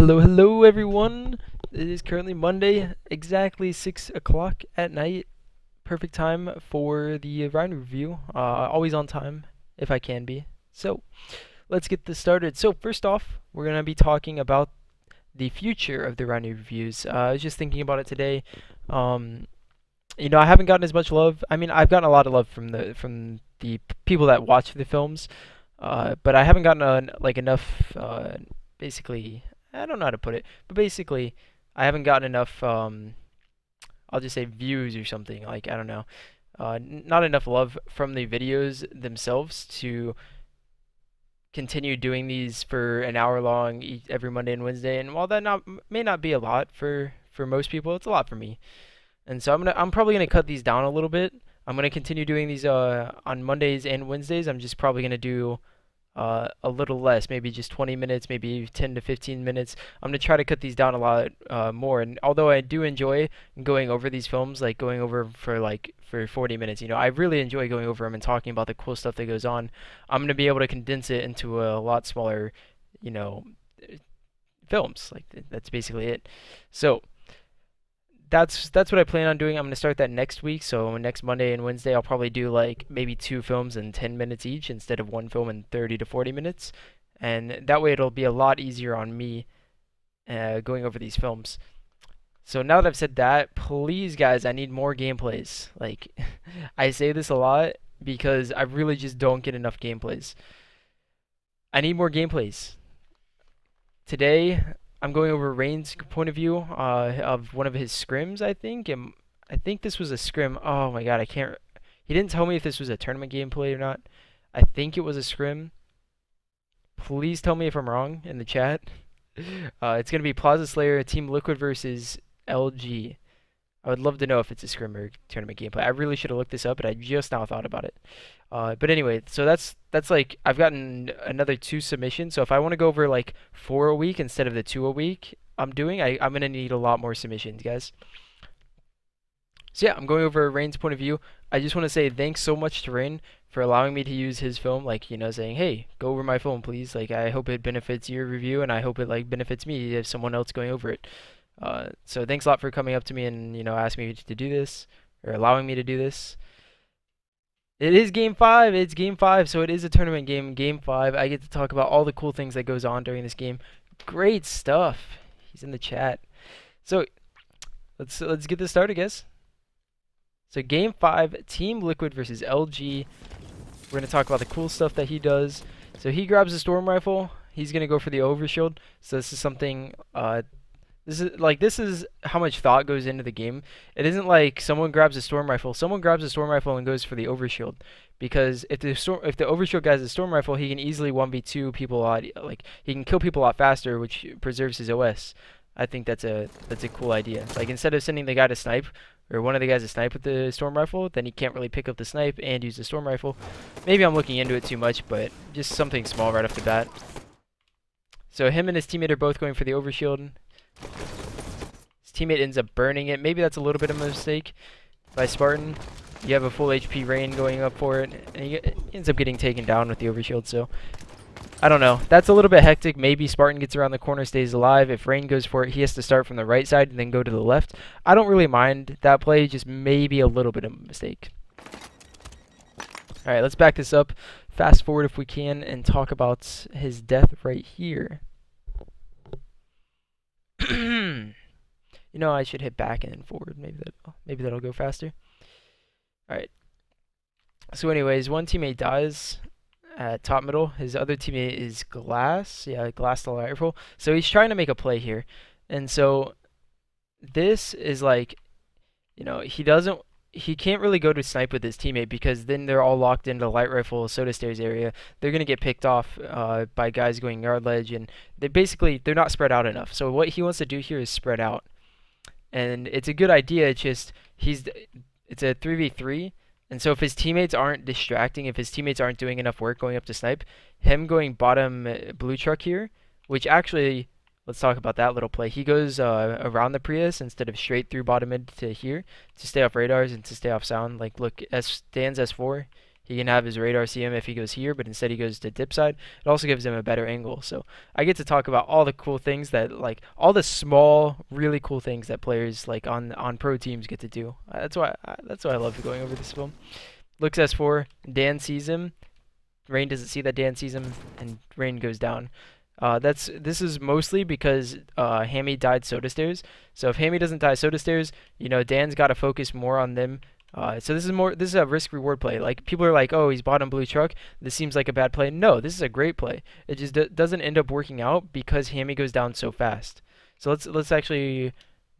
Hello everyone. It is currently Monday, exactly 6 o'clock at night. Perfect time for the RyaNoob review. Always on time, if I can be. So, let's get this started. So, first off, we're going to be talking about the future of the RyaNoob reviews. I was just thinking about it today. Um, I haven't gotten as much love. I mean, I've gotten a lot of love from the people that watch the films, but I haven't gotten enough. Basically, I don't know how to put it, but basically, I haven't gotten enough. I'll just say views or something. Like I don't know, not enough love from the videos themselves to continue doing these for an hour long every Monday and Wednesday. And while that may not be a lot for most people, it's a lot for me. And so I'm probably gonna cut these down a little bit. I'm gonna continue doing these on Mondays and Wednesdays. I'm just probably gonna do a little less, maybe just 20 minutes, maybe 10 to 15 minutes. I'm gonna try to cut these down a lot more. And although I do enjoy going over these films, like going over for 40 minutes, I really enjoy going over them and talking about the cool stuff that goes on. I'm gonna be able to condense it into a lot smaller, you know, films. Like that's basically it. So that's what I plan on doing. I'm gonna start that next week. So next Monday and Wednesday, I'll probably do like maybe two films in 10 minutes each instead of one film in 30 to 40 minutes, and that way it'll be a lot easier on me going over these films. So now that I've said that, please guys, I need more gameplays. Like I say this a lot because I really just don't get enough gameplays. I need more gameplays. Today, I'm going over Rayne's point of view of one of his scrims, I think. And I think this was a scrim. Oh my god, I can't. He didn't tell me if this was a tournament gameplay or not. I think it was a scrim. Please tell me if I'm wrong in the chat. It's going to be Plaza Slayer, Team Liquid versus LG. I would love to know if it's a scrim or tournament gameplay. I really should have looked this up, but I just now thought about it. But anyway, so that's like I've gotten another two submissions. So if I want to go over like four a week instead of the two a week I'm doing, I'm gonna need a lot more submissions, guys. So yeah, I'm going over Rayne's point of view. I just want to say thanks so much to Rayne for allowing me to use his film, like saying, hey, go over my film, please. Like I hope it benefits your review, and I hope it like benefits me if someone else going over it. So thanks a lot for coming up to me and asking me to do this or allowing me to do this. It is game 5. It's game 5, so it is a tournament game. Game 5. I get to talk about all the cool things that goes on during this game. Great stuff. He's in the chat. So let's get this started, guys. So game 5, Team Liquid versus LG. We're gonna talk about the cool stuff that he does. So he grabs a storm rifle. He's gonna go for the overshield. So this is something. This is how much thought goes into the game. It isn't like someone grabs a storm rifle. Someone grabs a storm rifle and goes for the overshield, because if the overshield guy has a storm rifle, he can easily 1v2 people a lot. Like he can kill people a lot faster, which preserves his OS. I think that's a cool idea. Like instead of sending the guy to snipe or one of the guys to snipe with the storm rifle, then he can't really pick up the snipe and use the storm rifle. Maybe I'm looking into it too much, but just something small right off the bat. So him and his teammate are both going for the overshield. His teammate ends up burning it. Maybe that's a little bit of a mistake by Spartan. You have a full HP Rayne going up for it, and he ends up getting taken down with the overshield. So I don't know. That's a little bit hectic. Maybe Spartan gets around the corner, stays alive. If Rayne goes for it, he has to start from the right side and then go to the left. I don't really mind that play, just maybe a little bit of a mistake. Alright, let's back this up. Fast forward if we can and talk about his death right here. I should hit back and then forward. Maybe that'll go faster. All right. So anyways, one teammate dies at top middle. His other teammate is Glass. Yeah, Glass the rifle. So he's trying to make a play here. And so this is like, he can't really go to snipe with his teammate, because then they're all locked into light rifle soda stairs area. They're gonna get picked off by guys going yard ledge, and they're not spread out enough. So what he wants to do here is spread out, and it's a good idea. It's just it's a 3v3, and so if his teammates aren't distracting, if his teammates aren't doing enough work going up to snipe, him going bottom blue truck here, which actually, let's talk about that little play. He goes around the Prius instead of straight through bottom mid to here to stay off radars and to stay off sound. Like, look, Dan's S4. He can have his radar see him if he goes here, but instead he goes to dip side. It also gives him a better angle. So I get to talk about all the cool things that, like, all the small, really cool things that players like on pro teams get to do. That's why I love going over this film. Looks S4. Dan sees him. Rayne doesn't see that Dan sees him, and Rayne goes down. This is mostly because Hammy died soda stairs. So if Hammy doesn't die soda stairs, Dan's got to focus more on them. So this is a risk reward play. Like, people are like, oh, he's bought on blue truck. This seems like a bad play. No, this is a great play. It just doesn't end up working out because Hammy goes down so fast. So let's actually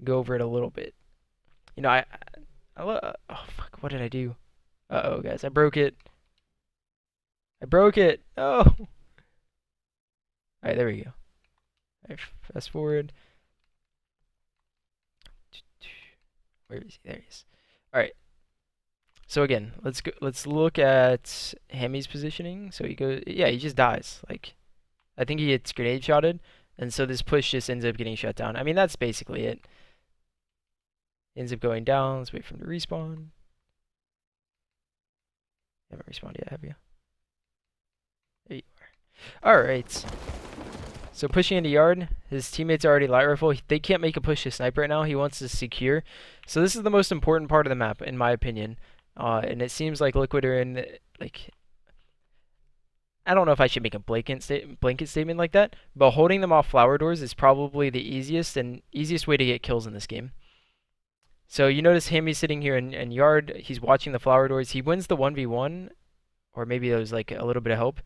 go over it a little bit. Oh fuck, what did I do? Uh-oh, guys, I broke it. Oh. All right, there we go. All right, fast forward. Where is he? There he is. All right. So again, let's look at Hammy's positioning. So he goes, yeah, he just dies. Like, I think he gets grenade shotted, and so this push just ends up getting shut down. I mean, that's basically it. Ends up going down. Let's wait for him to respawn. Haven't respawned yet, have you? There you are. All right. So pushing into yard, his teammates are already light rifle. They can't make a push to snipe right now. He wants to secure. So this is the most important part of the map, in my opinion. And it seems like Liquid are in, like, I don't know if I should make a blanket statement like that, but holding them off flower doors is probably the easiest way to get kills in this game. So you notice Hammy's sitting here in yard. He's watching the flower doors. He wins the 1v1, or maybe there was like a little bit of help.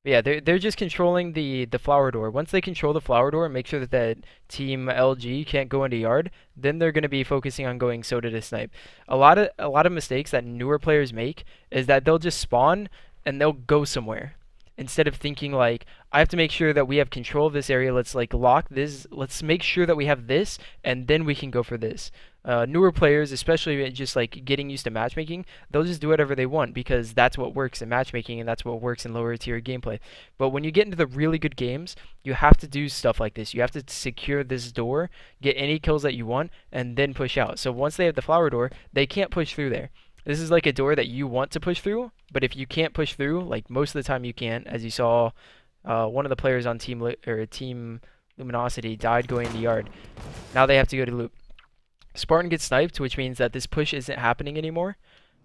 But yeah, they're just controlling the flower door. Once they control the flower door and make sure that team LG can't go into yard, then they're going to be focusing on going soda to snipe. A lot of mistakes that newer players make is that they'll just spawn and they'll go somewhere instead of thinking like, I have to make sure that we have control of this area. Let's like lock this. Let's make sure that we have this, and then we can go for this. Newer players, especially just like getting used to matchmaking, they'll just do whatever they want because that's what works in matchmaking and that's what works in lower tier gameplay. But when you get into the really good games, you have to do stuff like this. You have to secure this door, get any kills that you want, and then push out. So once they have the flower door, they can't push through there. This is like a door that you want to push through, but if you can't push through, like most of the time you can't, as you saw, one of the players on Team Luminosity died going into yard. Now they have to go to loop. Spartan gets sniped, which means that this push isn't happening anymore.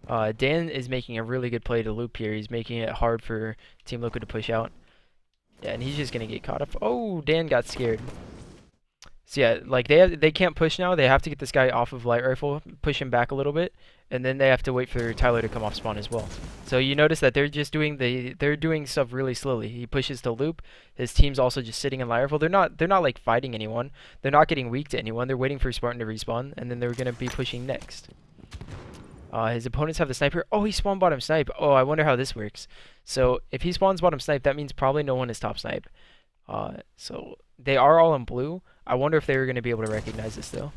Dan is making a really good play to loop here. He's making it hard for Team Liquid to push out. Yeah, and he's just going to get caught up. Oh, Dan got scared. So yeah, like they can't push now. They have to get this guy off of light rifle, push him back a little bit, and then they have to wait for Tyler to come off spawn as well. So you notice that they're just doing stuff really slowly. He pushes to loop. His team's also just sitting in light rifle. They're not like fighting anyone. They're not getting weak to anyone. They're waiting for Spartan to respawn, and then they're gonna be pushing next. His opponents have the sniper. Oh, he spawned bottom snipe. Oh, I wonder how this works. So if he spawns bottom snipe, that means probably no one is top snipe. So they are all in blue. I wonder if they were going to be able to recognize this, though.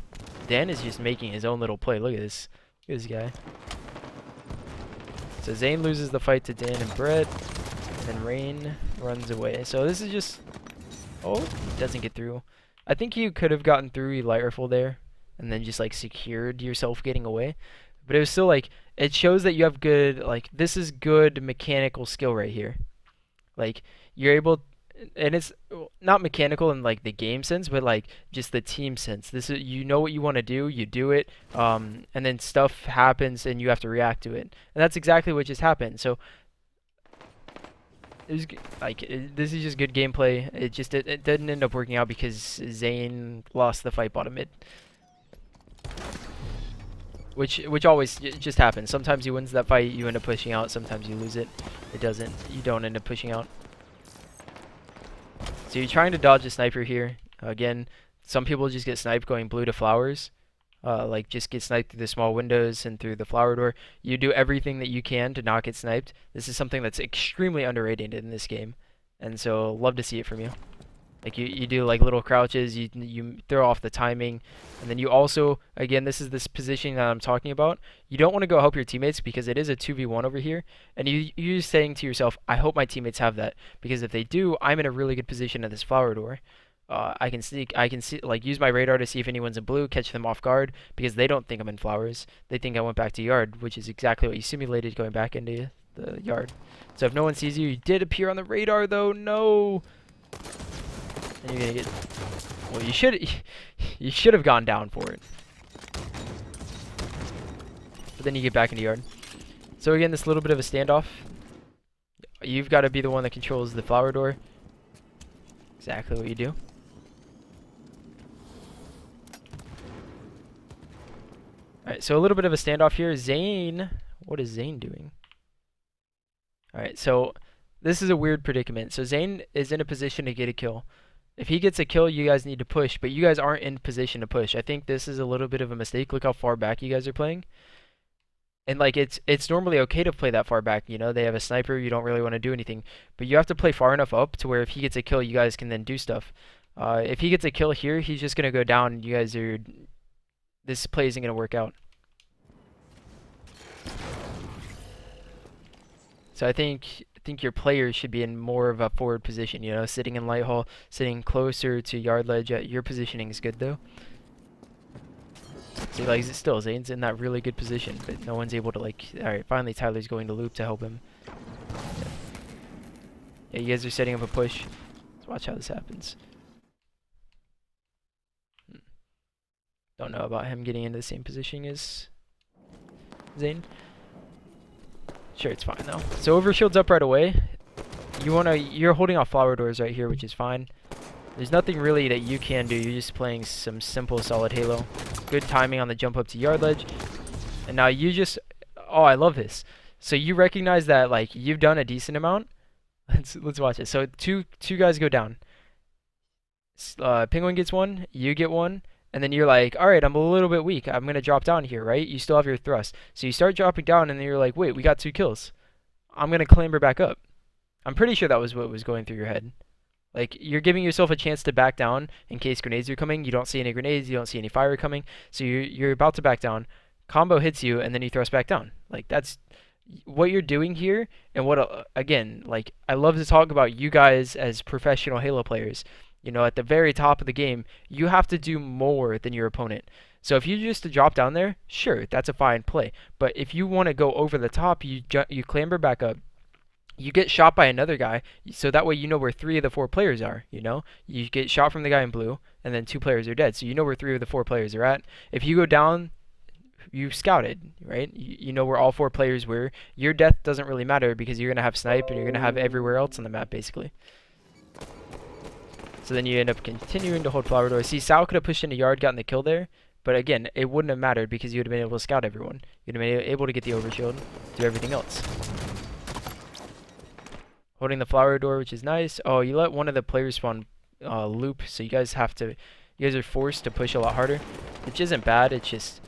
Dan is just making his own little play. Look at this. Look at this guy. So Zane loses the fight to Dan and Brett. And then Rayne runs away. So this is just... Oh, he doesn't get through. I think you could have gotten through your light rifle there. And then just, like, secured yourself getting away. But it was still, like... It shows that you have good... Like, this is good mechanical skill right here. Like, you're able... And it's not mechanical in like the game sense, but like just the team sense. This is, you know what you want to do, you do it, and then stuff happens and you have to react to it. And that's exactly what just happened. So it was this is just good gameplay. It didn't end up working out because Zane lost the fight bottom mid. Which always just happens. Sometimes he wins that fight, you end up pushing out. Sometimes you lose it. It doesn't. You don't end up pushing out. So you're trying to dodge a sniper here. Again, some people just get sniped going blue to flowers. Like just get sniped through the small windows and through the flower door. You do everything that you can to not get sniped. This is something that's extremely underrated in this game. And so love to see it from you. Like you do like little crouches, you throw off the timing, and then you also, again, this is this positioning that I'm talking about. You don't want to go help your teammates because it is a 2v1 over here, and you're saying to yourself, I hope my teammates have that, because if they do, I'm in a really good position at this flower door. I can see, like, use my radar to see if anyone's in blue, catch them off guard, because they don't think I'm in flowers. They think I went back to yard, which is exactly what you simulated going back into the yard. So if no one sees you, you did appear on the radar, though. No. And you're gonna get. Well, you should have gone down for it. But then you get back into yard. So again, this little bit of a standoff. You've got to be the one that controls the flower door. Exactly what you do. Alright, so a little bit of a standoff here. Zane, what is Zane doing? Alright, so this is a weird predicament. So Zane is in a position to get a kill. If he gets a kill, you guys need to push, but you guys aren't in position to push. I think this is a little bit of a mistake. Look how far back you guys are playing. And like it's normally okay to play that far back, you know, they have a sniper, you don't really want to do anything. But you have to play far enough up to where if he gets a kill, you guys can then do stuff. If he gets a kill here, he's just gonna go down and you guys are this play isn't gonna work out. So I think your players should be in more of a forward position, you know, sitting in light hall, sitting closer to yard ledge. Your positioning is good though. See, like, still, Zane's in that really good position, but no one's able to, like... Alright, finally Tyler's going to loop to help him. Yeah, you guys are setting up a push. Let's watch how this happens. Don't know about him getting into the same position as Zane. Sure, it's fine, though. So, overshield's up right away. You're holding off flower doors right here, which is fine. There's nothing really that you can do. You're just playing some simple, solid Halo. Good timing on the jump up to yard ledge. And now you just... Oh, I love this. So you recognize that, like, you've done a decent amount. Let's watch it. So two guys go down. Penguin gets one. You get one. And then you're like, all right, I'm a little bit weak. I'm going to drop down here, right? You still have your thrust. So you start dropping down, and then you're like, wait, we got 2 kills. I'm going to clamber back up. I'm pretty sure that was what was going through your head. Like, you're giving yourself a chance to back down in case grenades are coming. You don't see any grenades. You don't see any fire coming. So you're about to back down. Combo hits you, and then you thrust back down. Like, that's what you're doing here. And what, again, like, I love to talk about you guys as professional Halo players. You know, at the very top of the game, you have to do more than your opponent. So if you just drop down there, sure, that's a fine play. But if you want to go over the top, you clamber back up. You get shot by another guy, so that way you know where 3 of the 4 players are, you know? You get shot from the guy in blue, and then 2 players are dead, so you know where 3 of the 4 players are at. If you go down, you scouted, right? You know where all 4 players were. Your death doesn't really matter because you're going to have snipe, and you're going to have everywhere else on the map, basically. So then you end up continuing to hold flower door. See, Sal could have pushed into yard, gotten the kill there, but again, it wouldn't have mattered because you would have been able to scout everyone. You'd have been able to get the overshield, do everything else. Holding the flower door, which is nice. Oh, you let one of the players spawn loop, so you guys are forced to push a lot harder, which isn't bad. It's just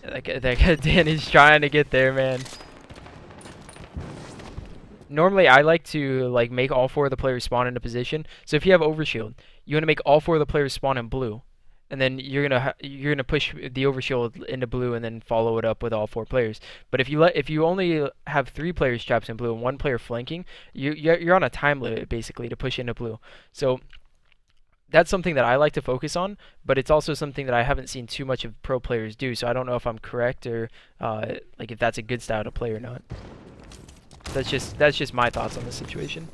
like that guy Danny's trying to get there, man. Normally, I like to like make all 4 of the players spawn into position. So if you have overshield, you want to make all 4 of the players spawn in blue. And then you're gonna push the overshield into blue and then follow it up with all 4 players. But if you only have 3 players trapped in blue and 1 player flanking, you're on a time limit basically to push into blue. So that's something that I like to focus on, but it's also something that I haven't seen too much of pro players do. So I don't know if I'm correct or like if that's a good style to play or not. That's just my thoughts on the situation.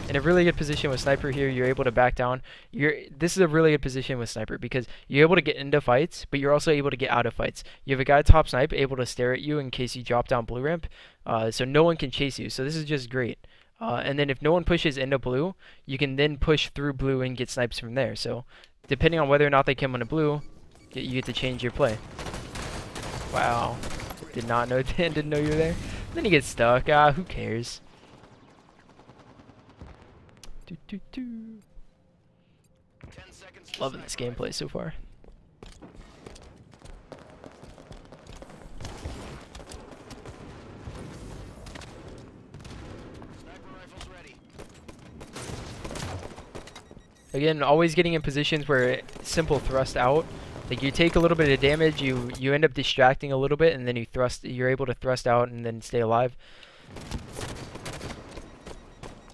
In a really good position with sniper here, you're able to back down. This is a really good position with sniper because you're able to get into fights, but you're also able to get out of fights. You have a guy top snipe able to stare at you in case you drop down blue ramp, so no one can chase you. So this is just great. And then if no one pushes into blue, you can then push through blue and get snipes from there. So depending on whether or not they come into blue, you get to change your play. Wow, did not know Dan didn't know you were there. Then he gets stuck. Who cares? Loving this gameplay so far. Again, always getting in positions where simple thrust out. Like you take a little bit of damage, you end up distracting a little bit, and then you're able to thrust out and then stay alive.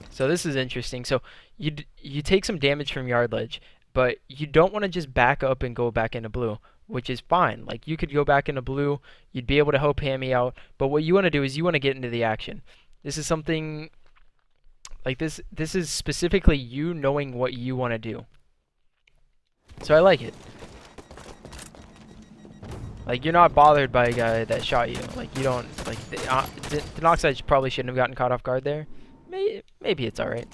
So this is interesting. So you take some damage from yard ledge, but you don't want to just back up and go back into blue, which is fine. Like you could go back into blue, you'd be able to help Hammy out, but what you want to do is you want to get into the action. This is something like this is specifically you knowing what you want to do. So I like it. Like you're not bothered by a guy that shot you. Like you don't like the Noxide probably shouldn't have gotten caught off guard there. Maybe it's alright.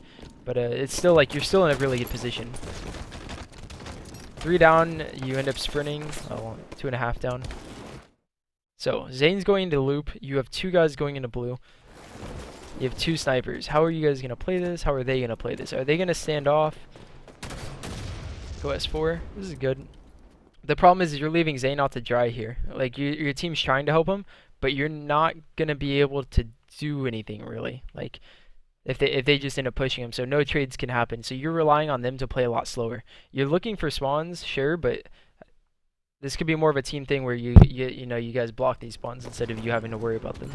But it's still like you're still in a really good position. 3 down, you end up sprinting. Oh, 2.5 down. So Zane's going into loop. You have 2 guys going into blue. You have 2 snipers. How are you guys gonna play this? How are they gonna play this? Are they gonna stand off? Go S4. This is good. The problem is you're leaving Zane out to dry here. Like your team's trying to help him, but you're not gonna be able to do anything really. Like if they just end up pushing him, so no trades can happen. So you're relying on them to play a lot slower. You're looking for spawns, sure, but this could be more of a team thing where you know you guys block these spawns instead of you having to worry about them.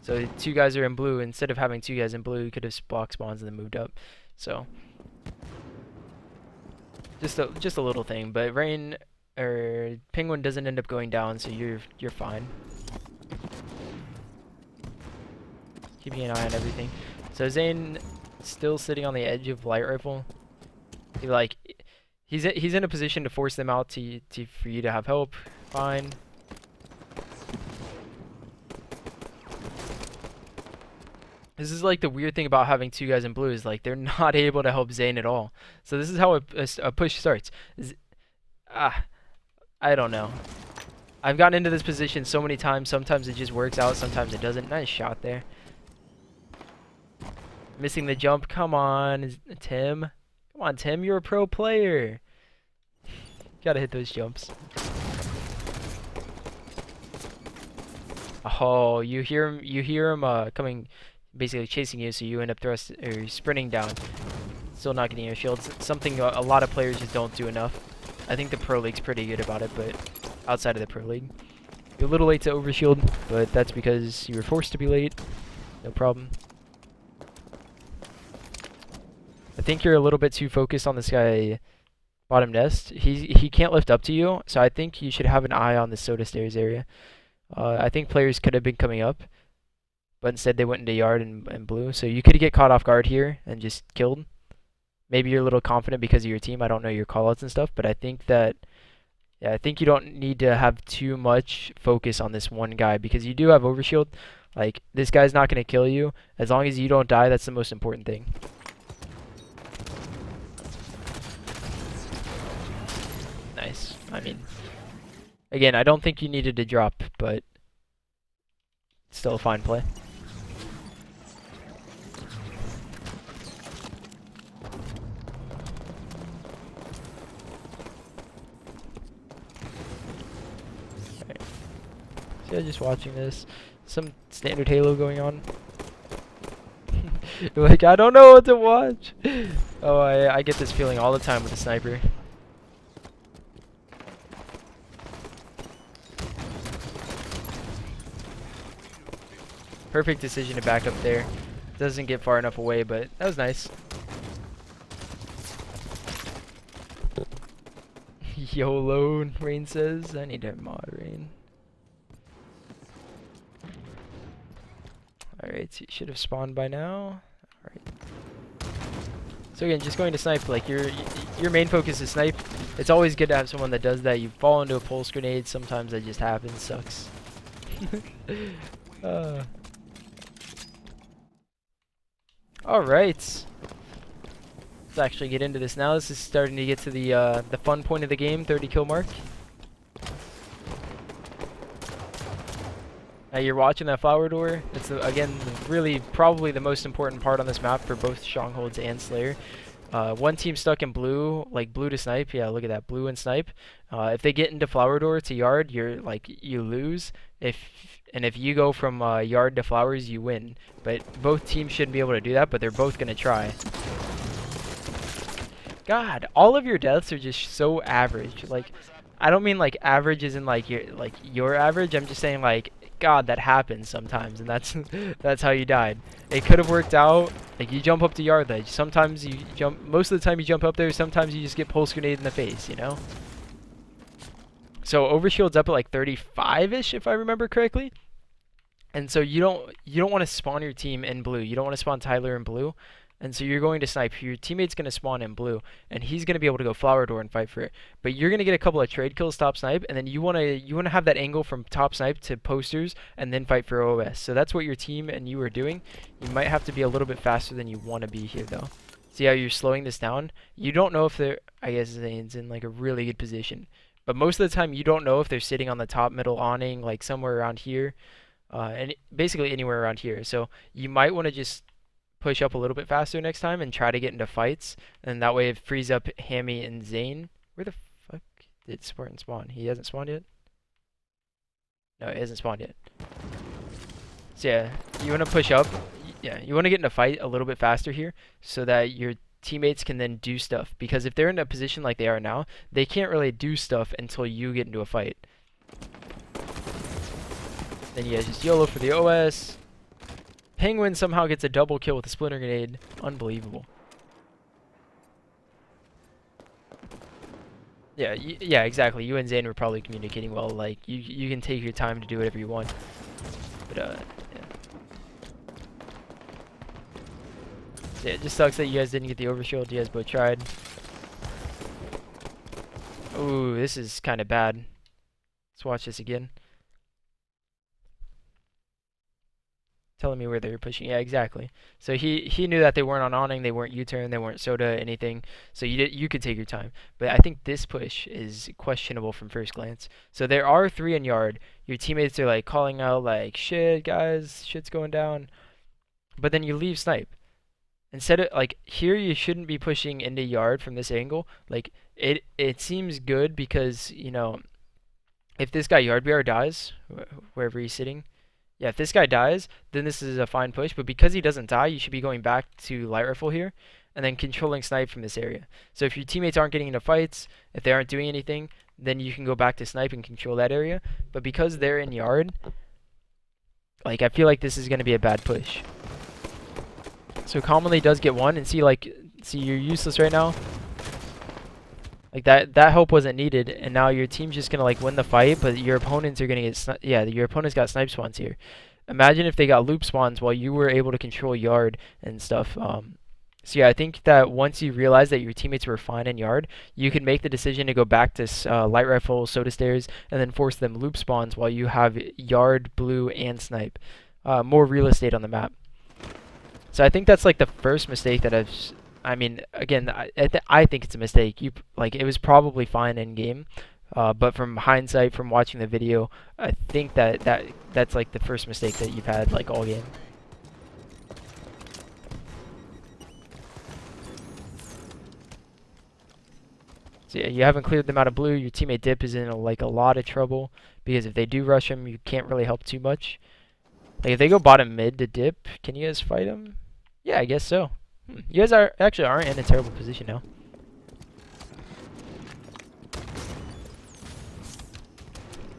So 2 guys are in blue. Instead of having 2 guys in blue, you could have blocked spawns and then moved up. So just a little thing, but Rayne or Penguin doesn't end up going down, so you're fine. Keeping an eye on everything. So Zane still sitting on the edge of light rifle. He's in a position to force them out for you to have help. Fine. This is like the weird thing about having 2 guys in blue is like they're not able to help Zane at all. So this is how a push starts. I don't know. I've gotten into this position so many times. Sometimes it just works out. Sometimes it doesn't. Nice shot there. Missing the jump. Come on, Tim. Come on, Tim. You're a pro player. Gotta hit those jumps. Oh, you hear him coming, basically chasing you, so you end up sprinting down. Still not getting your shields. Something a lot of players just don't do enough. I think the Pro League's pretty good about it, but outside of the Pro League. You're a little late to overshield, but that's because you were forced to be late. No problem. I think you're a little bit too focused on this guy bottom nest. He can't lift up to you, so I think you should have an eye on the soda stairs area. I think players could have been coming up, but instead they went into yard and blue. So you could get caught off guard here and just killed. Maybe you're a little confident because of your team. I don't know your callouts and stuff, but I think that, yeah, I think you don't need to have too much focus on this one guy because you do have overshield. Like, this guy's not going to kill you. As long as you don't die, that's the most important thing. Nice. I mean, again, I don't think you needed to drop, but still a fine play. So just watching this, some standard Halo going on. Like, I don't know what to watch. Oh, I get this feeling all the time with a sniper. Perfect decision to back up there. Doesn't get far enough away, but that was nice. YOLO, Rayne says. I need to mod Rayne. Alright, so you should have spawned by now. Alright. So again, just going to snipe, like your main focus is snipe. It's always good to have someone that does that. You fall into a pulse grenade, sometimes that just happens, sucks. Alright. Let's actually get into this now. This is starting to get to the fun point of the game, 30 kill mark. Now you're watching that flower door. It's again really probably the most important part on this map for both strongholds and Slayer. One team stuck in blue, like blue to snipe. Yeah, look at that, blue and snipe. If they get into flower door to yard, you lose. If you go from yard to flowers, you win. But both teams shouldn't be able to do that, but they're both gonna try. God, all of your deaths are just so average. Like, I don't mean like average as in like your average. I'm just saying like God, that happens sometimes, and that's that's how you died. It could have worked out. Like, you jump up the yard ledge. Sometimes you jump. Most of the time you jump up there. Sometimes you just get pulse grenade in the face. You know. So overshield's up at like 35ish, if I remember correctly. And so you don't want to spawn your team in blue. You don't want to spawn Tyler in blue. And so you're going to snipe. Your teammate's going to spawn in blue, and he's going to be able to go flower door and fight for it. But you're going to get a couple of trade kills top snipe, and then you want to have that angle from top snipe to posters, and then fight for OS. So that's what your team and you are doing. You might have to be a little bit faster than you want to be here, though. See how you're slowing this down? You don't know if they're... I guess Zane's in like a really good position. But most of the time, you don't know if they're sitting on the top middle awning, like somewhere around here. And basically anywhere around here. So you might want to just push up a little bit faster next time and try to get into fights, and that way it frees up Hammy and Zane. Where the fuck did Spartan spawn? He hasn't spawned yet? No, he hasn't spawned yet. So yeah, you want to push up. Yeah, you want to get in a fight a little bit faster here so that your teammates can then do stuff, because if they're in a position like they are now, they can't really do stuff until you get into a fight. Then you guys just YOLO for the OS. Penguin somehow gets a double kill with a splinter grenade. Unbelievable. Yeah, yeah, exactly. You and Zane were probably communicating well. Like, you can take your time to do whatever you want. But, yeah. So, yeah, it just sucks that you guys didn't get the overshield. You guys both tried. Ooh, this is kind of bad. Let's watch this again. Telling me where they were pushing. Yeah, exactly. So he knew that they weren't on awning, they weren't U-turn, they weren't soda, anything. So you could take your time. But I think this push is questionable from first glance. So there are 3 in yard. Your teammates are like calling out like, shit guys, shit's going down. But then you leave snipe. Instead of like here, you shouldn't be pushing into yard from this angle. Like it seems good because, you know, if this guy yard BR dies, wherever he's sitting. Yeah, if this guy dies, then this is a fine push. But because he doesn't die, you should be going back to light rifle here and then controlling snipe from this area. So if your teammates aren't getting into fights, if they aren't doing anything, then you can go back to snipe and control that area. But because they're in yard, like, I feel like this is going to be a bad push. So commonly does get one, and see you're useless right now. Like that help wasn't needed, and now your team's just gonna like win the fight, but your opponents are gonna get your opponents got snipe spawns here. Imagine if they got loop spawns while you were able to control yard and stuff. So yeah, I think that once you realize that your teammates were fine in yard, you can make the decision to go back to light rifle, soda stairs, and then force them loop spawns while you have yard, blue, and snipe. More real estate on the map. So I think that's like the first mistake that I mean, again, I think it's a mistake. It was probably fine in game, but from hindsight, from watching the video, I think that's like the first mistake that you've had like all game. So yeah, you haven't cleared them out of blue. Your teammate Dip is in a lot of trouble because if they do rush him, you can't really help too much. Like if they go bottom mid to Dip, can you guys fight him? Yeah, I guess so. You guys aren't in a terrible position now.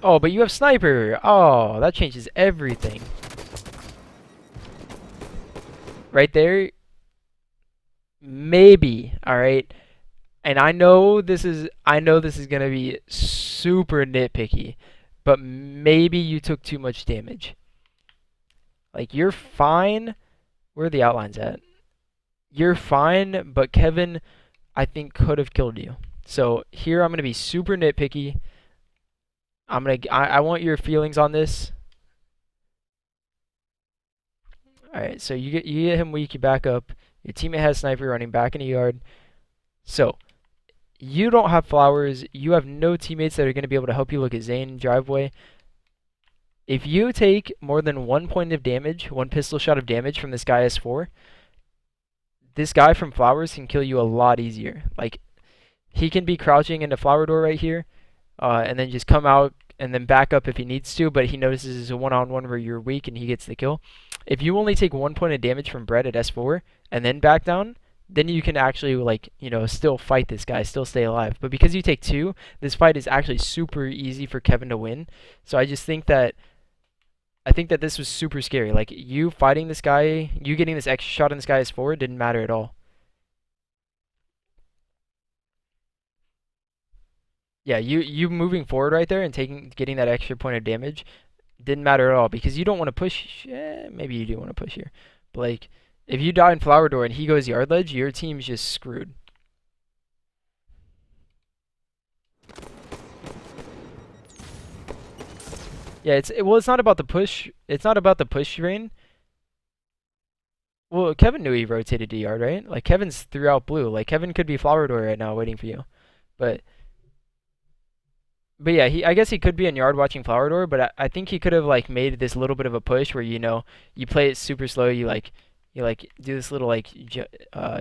Oh, but you have sniper. Oh, that changes everything. Right there. Maybe. All right. And I know this is gonna be super nitpicky, but maybe you took too much damage. Like you're fine. Where are the outlines at? You're fine, but Kevin, I think, could have killed you. So here I'm gonna be super nitpicky. I want your feelings on this. All right, so you get him weak, you back up. Your teammate has sniper running back in the yard. So you don't have flowers. You have no teammates that are gonna be able to help you. Look at Zane driveway. If you take more than 1 point of damage, 1 pistol shot of damage from this guy S4. This guy from flowers can kill you a lot easier. Like, he can be crouching in the flower door right here, and then just come out and then back up if he needs to, but he notices it's a one-on-one where you're weak and he gets the kill. If you only take 1 point of damage from Brett at S4 and then back down, then you can actually, like, you know, still fight this guy, still stay alive. But because you take 2, this fight is actually super easy for Kevin to win. So I just think that I think that this was super scary. Like you fighting this guy, you getting this extra shot on this guy as forward didn't matter at all. Yeah, you moving forward right there and getting that extra point of damage didn't matter at all because you don't want to push. Maybe you do want to push here, but like if you die in flower door and he goes yard ledge, your team's just screwed. Yeah, well, it's not about the push. It's not about the push, Rayne. Well, Kevin knew he rotated to yard, right? Like Kevin's throughout blue. Like Kevin could be flower door right now waiting for you, but yeah, I guess he could be in yard watching flower door, but I think he could have like made this little bit of a push where you play it super slow. You do this little like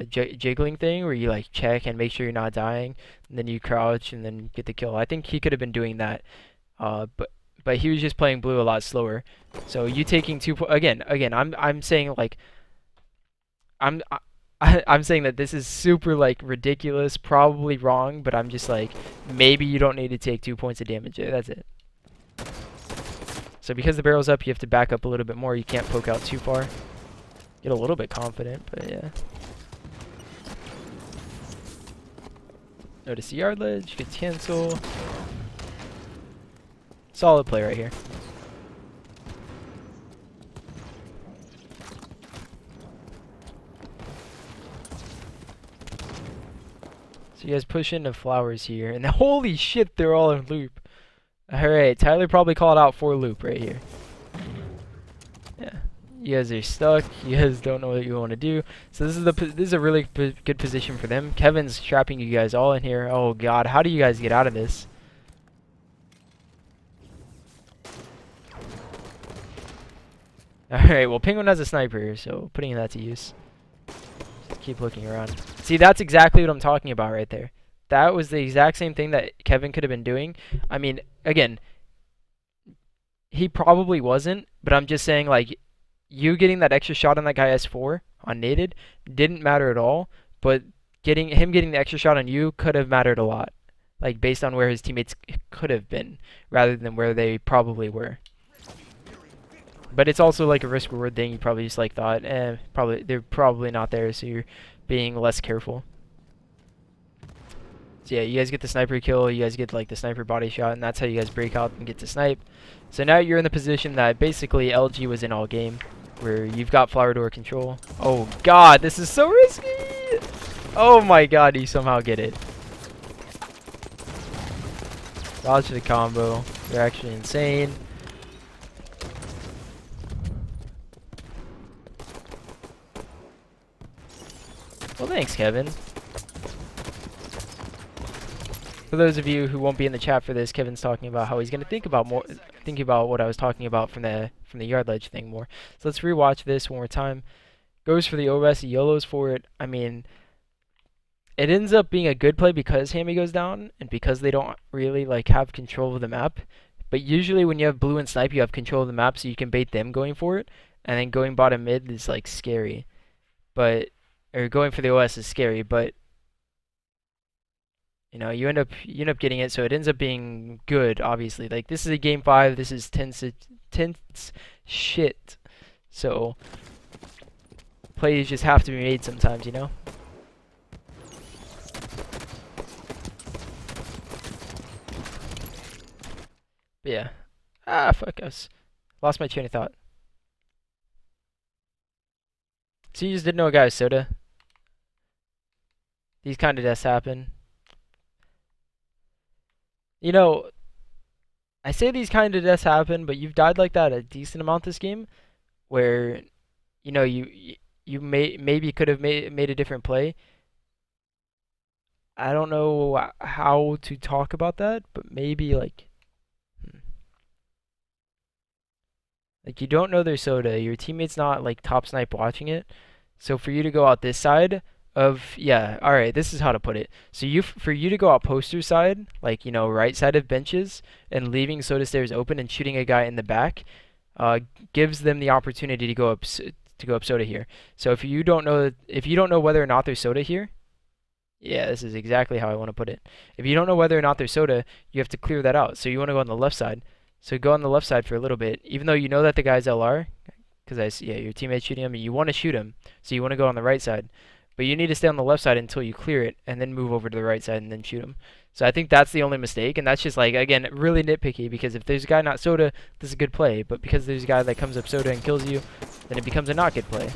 jiggling thing where you like check and make sure you're not dying, and then you crouch and then get the kill. I think he could have been doing that, but he was just playing blue a lot slower. So you taking again. I'm saying like I'm I'm saying that this is super like ridiculous, probably wrong, but I'm just like maybe you don't need to take 2 points of damage. That's it. So because the barrel's up, you have to back up a little bit more. You can't poke out too far. Get a little bit confident, but yeah. Notice the yard ledge, good cancel. Solid play right here. So you guys push into flowers here, and holy shit, they're all in loop. Alright, Tyler probably called out for loop right here. Yeah, you guys are stuck. You guys don't know what you want to do. So this is a really good position for them. Kevin's trapping you guys all in here. Oh god, how do you guys get out of this? Alright, well Penguin has a sniper, so putting that to use. Just keep looking around. See, that's exactly what I'm talking about right there. That was the exact same thing that Kevin could have been doing. I mean, again, he probably wasn't, but I'm just saying, like, you getting that extra shot on that guy S4 on naded didn't matter at all, but getting the extra shot on you could have mattered a lot, like based on where his teammates could have been rather than where they probably were. But it's also like a risk reward thing. You probably just like thought, they're probably not there, so you're being less careful. So yeah, you guys get the sniper kill, you guys get like the sniper body shot, and that's how you guys break out and get to snipe. So now you're in the position that basically LG was in all game, where you've got flower door control. Oh god, this is so risky! Oh my god, you somehow get it. Dodge the combo. They're actually insane. Well, thanks, Kevin. For those of you who won't be in the chat for this, Kevin's talking about how he's going to think about what I was talking about from the yard ledge thing more. So let's rewatch this one more time. Goes for the OS, he YOLOs for it. I mean, it ends up being a good play because Hammy goes down and because they don't really like have control of the map. But usually when you have blue and snipe, you have control of the map, so you can bait them going for it, and then going bottom mid is like scary. But or going for the OS is scary, but you know, you end up getting it, so it ends up being good, obviously. Like this is a game 5, this is tense shit. So plays just have to be made sometimes, you know? But yeah. Ah, fuck us. Lost my train of thought. So you just didn't know a guy was soda? These kind of deaths happen. You know, I say these kind of deaths happen, but you've died like that a decent amount this game, where, you know, you maybe could have made a different play. I don't know how to talk about that, but maybe like you don't know their soda. Your teammate's not like top snipe watching it. So for you to go out this side of, yeah, all right, this is how to put it. So for you to go out poster side, like, you know, right side of benches and leaving soda stairs open and shooting a guy in the back, gives them the opportunity to go up soda here. So if you don't know whether or not there's soda here, yeah, this is exactly how I want to put it. If you don't know whether or not there's soda, you have to clear that out. So you want to go on the left side. So go on the left side for a little bit, even though you know that the guy's LR, because I see, yeah, your teammate's shooting him, and you want to shoot him, so you want to go on the right side. But you need to stay on the left side until you clear it, and then move over to the right side and then shoot him. So I think that's the only mistake, and that's just like, again, really nitpicky, because if there's a guy not soda, this is a good play, but because there's a guy that comes up soda and kills you, then it becomes a not good play.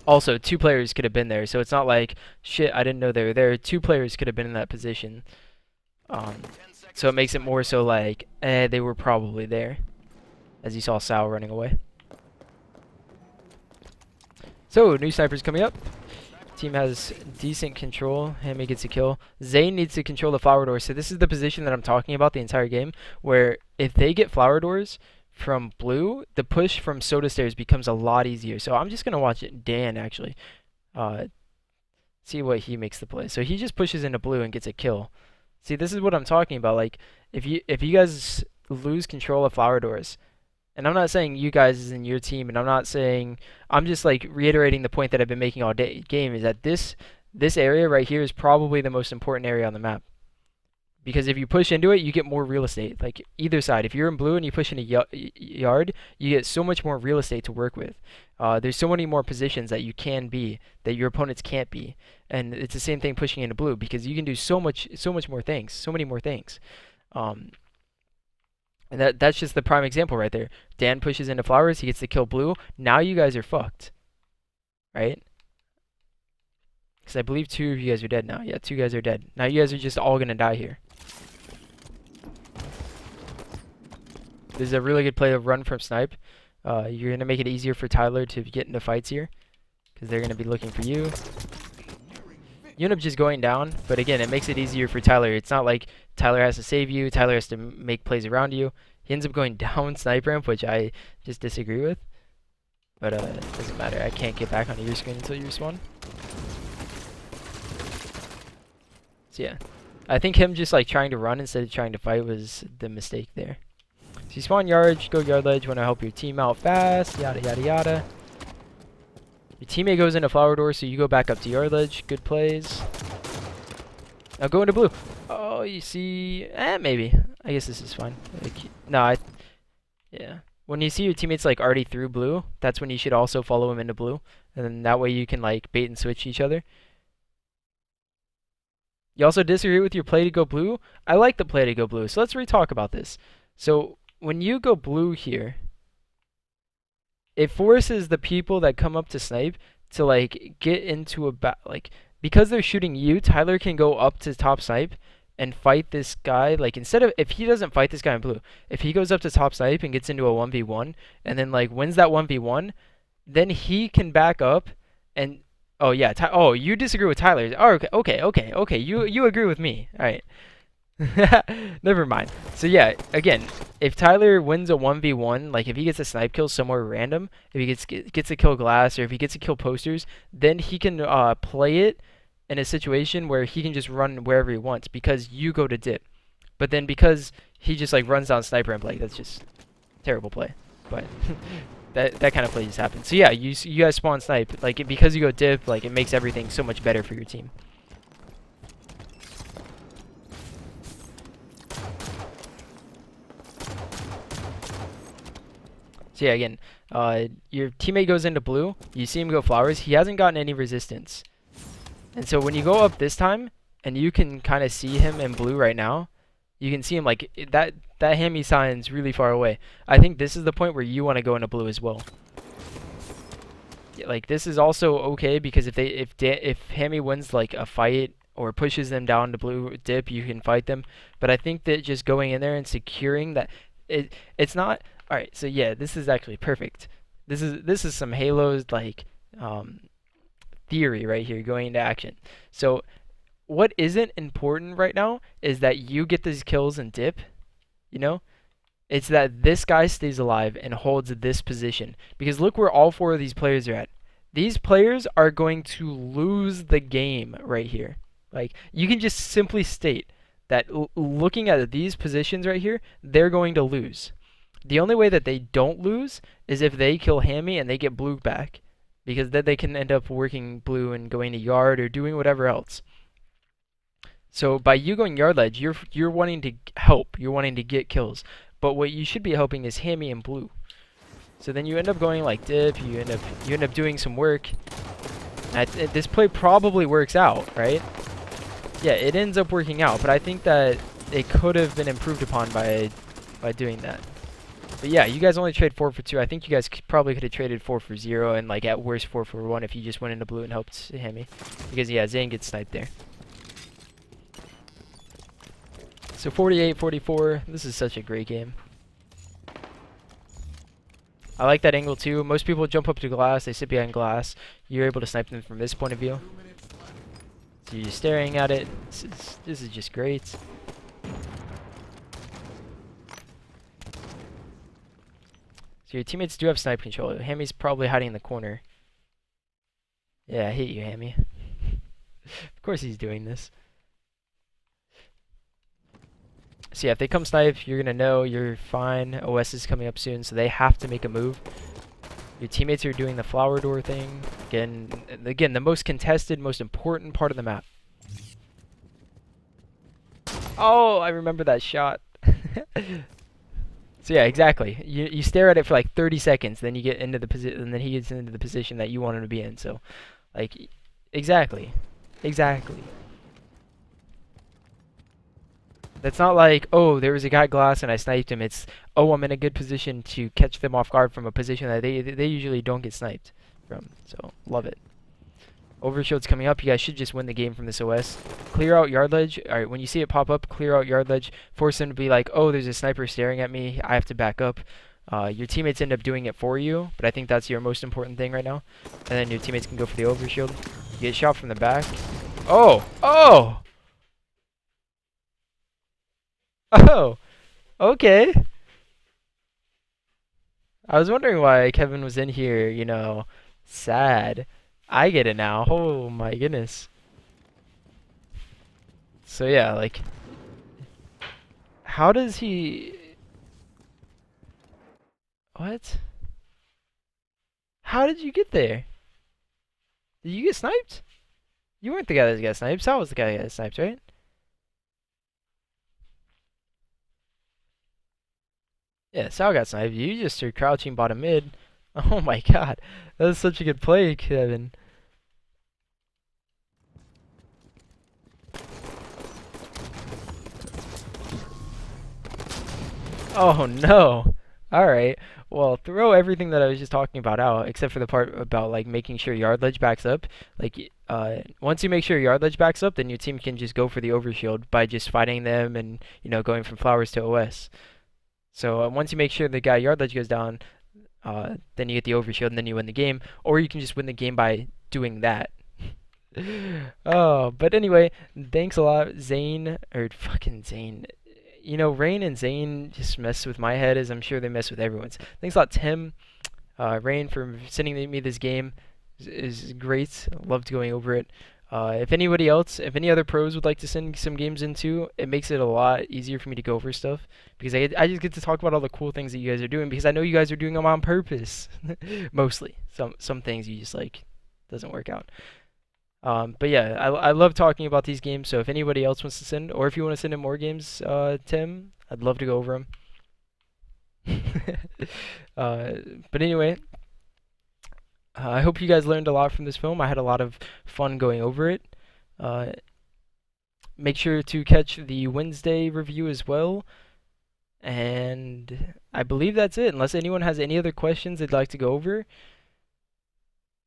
Also, 2 players could have been there, so it's not like, shit, I didn't know they were there. 2 players could have been in that position. So it makes it more so like, they were probably there, as you saw Sal running away. So, new snipers coming up. Team has decent control. Hammy gets a kill. Zane needs to control the flower door. So this is the position that I'm talking about the entire game, where if they get flower doors from blue, the push from soda stairs becomes a lot easier. So I'm just going to watch it. Dan, actually. See what he makes the play. So he just pushes into blue and gets a kill. See, this is what I'm talking about. Like, if you guys lose control of flower doors, and I'm not saying you guys is in your team, and I'm not saying, I'm just like reiterating the point that I've been making all day game, is that this area right here is probably the most important area on the map. Because if you push into it, you get more real estate. Like either side, if you're in blue and you push in a yard, you get so much more real estate to work with. There's so many more positions that you can be that your opponents can't be, and it's the same thing pushing into blue, because you can do so much more things, so many more things. And that's just the prime example right there. Dan pushes into flowers, he gets to kill blue. Now you guys are fucked, right? Because I believe 2 of you guys are dead now. Yeah, 2 guys are dead. Now you guys are just all gonna die here. This is a really good play of run from snipe. You're gonna make it easier for Tyler to get into fights here, because they're gonna be looking for you. You end up just going down, but again, it makes it easier for Tyler. It's not like Tyler has to save you, Tyler has to make plays around you. He ends up going down snipe ramp, which I just disagree with. But it doesn't matter. I can't get back onto your screen until you respawn. So yeah, I think him just like trying to run instead of trying to fight was the mistake there. So you spawn yard, go yard ledge, want to help your team out fast, yada yada yada. Your teammate goes into flower door, so you go back up to yard ledge. Good plays. Now go into blue. Oh, you see, maybe. I guess this is fine. Like, no, yeah. When you see your teammates like already through blue, that's when you should also follow them into blue, and then that way you can like bait and switch each other. You also disagree with your play to go blue? I like the play to go blue, so let's re-talk about this. So when you go blue here, it forces the people that come up to snipe to like get into a like, because they're shooting you, Tyler can go up to top snipe and fight this guy. Like, instead of, if he doesn't fight this guy in blue, if he goes up to top snipe and gets into a 1v1 and then like wins that 1v1, then he can back up and, oh yeah, oh, you disagree with Tyler. Oh, okay. You agree with me. All right. Never mind. So yeah, again, if Tyler wins a 1v1, like if he gets a snipe kill somewhere random, if he gets to kill glass, or if he gets to kill posters, then he can play it in a situation where he can just run wherever he wants because you go to dip. But then because he just like runs down sniper ramp, like that's just terrible play. But that kind of play just happens. So yeah, you guys spawn snipe, like because you go dip, like it makes everything so much better for your team. So yeah, again, your teammate goes into blue, you see him go flowers, he hasn't gotten any resistance. And so when you go up this time, and you can kind of see him in blue right now, you can see him like, that hammy sign's really far away. I think this is the point where you want to go into blue as well. Yeah, like this is also okay, because if hammy wins like a fight, or pushes them down to blue dip, you can fight them. But I think that just going in there and securing that, it's not. All right, so yeah, this is actually perfect. This is some Halo's like theory right here going into action. So what isn't important right now is that you get these kills and dip, you know? It's that this guy stays alive and holds this position. Because look where all 4 of these players are at. These players are going to lose the game right here. Like, you can just simply state that looking at these positions right here, they're going to lose. The only way that they don't lose is if they kill Hammy and they get blue back, because then they can end up working blue and going to yard or doing whatever else. So by you going yard ledge, you're wanting to help. You're wanting to get kills. But what you should be helping is Hammy and Blue. So then you end up going like dip. You end up doing some work. This play probably works out, right? Yeah, it ends up working out. But I think that it could have been improved upon by doing that. But yeah, you guys only trade 4 for 2. I think you guys probably could have traded 4 for 0 and like at worst 4 for 1 if you just went into blue and helped Hammy. Because yeah, Zane gets sniped there. So 48-44. This is such a great game. I like that angle too. Most people jump up to glass, they sit behind glass. You're able to snipe them from this point of view. So you're staring at it. This is just great. So your teammates do have snipe control. Hammy's probably hiding in the corner. Yeah, I hate you, Hammy. Of course he's doing this. So yeah, if they come snipe, you're gonna know you're fine. OS is coming up soon, so they have to make a move. Your teammates are doing the flower door thing. Again, the most contested, most important part of the map. Oh, I remember that shot. So yeah, exactly. You stare at it for like 30 seconds, then you get into the position, and then he gets into the position that you want him to be in. So, like, exactly. That's not like, oh, there was a guy glass and I sniped him. It's, oh, I'm in a good position to catch them off guard from a position that they usually don't get sniped from. So, love it. Overshield's coming up. You guys should just win the game from this OS. Clear out yard ledge. Alright, when you see it pop up, clear out yard ledge. Force them to be like, oh, there's a sniper staring at me. I have to back up. Your teammates end up doing it for you, but I think that's your most important thing right now. And then your teammates can go for the overshield. You get shot from the back. Oh! Oh! Oh! Okay. I was wondering why Kevin was in here, you know, sad. I get it now. Oh my goodness. So yeah, like, how does he... What? How did you get there? Did you get sniped? You weren't the guy that got sniped. Sal was the guy that got sniped, right? Yeah, Sal got sniped. You just are crouching bottom mid. Oh my god. That was such a good play, Kevin. Oh no. Alright. Well, throw everything that I was just talking about out, except for the part about like making sure yard ledge backs up. Like, once you make sure yard ledge backs up, then your team can just go for the overshield by just fighting them and, you know, going from flowers to OS. So once you make sure the guy yard ledge goes down, then you get the overshield and then you win the game. Or you can just win the game by doing that. Oh, but anyway, thanks a lot, Zane, or fucking Zane. You know, Rayne and Zane just mess with my head as I'm sure they mess with everyone's. Thanks a lot, Tim, Rayne, for sending me this game. Is great. Loved going over it. If anybody else, if any other pros would like to send some games into, it makes it a lot easier for me to go over stuff because I just get to talk about all the cool things that you guys are doing because I know you guys are doing them on purpose. Mostly. Some things you just like doesn't work out. But yeah, I love talking about these games. So if anybody else wants to send, or if you want to send in more games, Tim, I'd love to go over them. But anyway, I hope you guys learned a lot from this film. I had a lot of fun going over it. Uh, Make sure to catch the Wednesday review as well. And I believe that's it, unless anyone has any other questions they'd like to go over.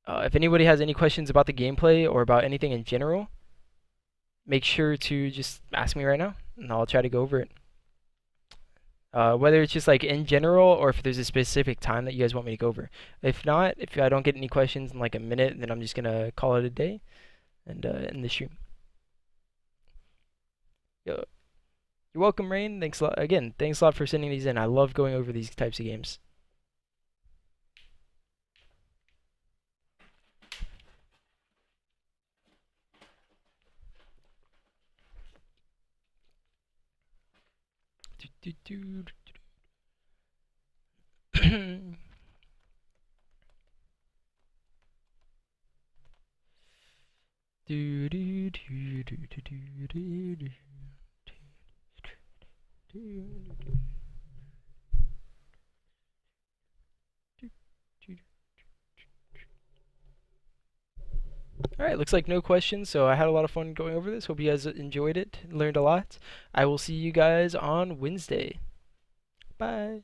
If anybody has any questions about the gameplay or about anything in general, make sure to just ask me right now, and I'll try to go over it. Whether it's just like in general or if there's a specific time that you guys want me to go over. If not, if I don't get any questions in like a minute, then I'm just gonna call it a day and end the stream. Yo, you're welcome, Rayne. Thanks a lot. Again, thanks a lot for sending these in. I love going over these types of games. Do, do, do, Alright, looks like no questions, so I had a lot of fun going over this. Hope you guys enjoyed it, learned a lot. I will see you guys on Wednesday. Bye.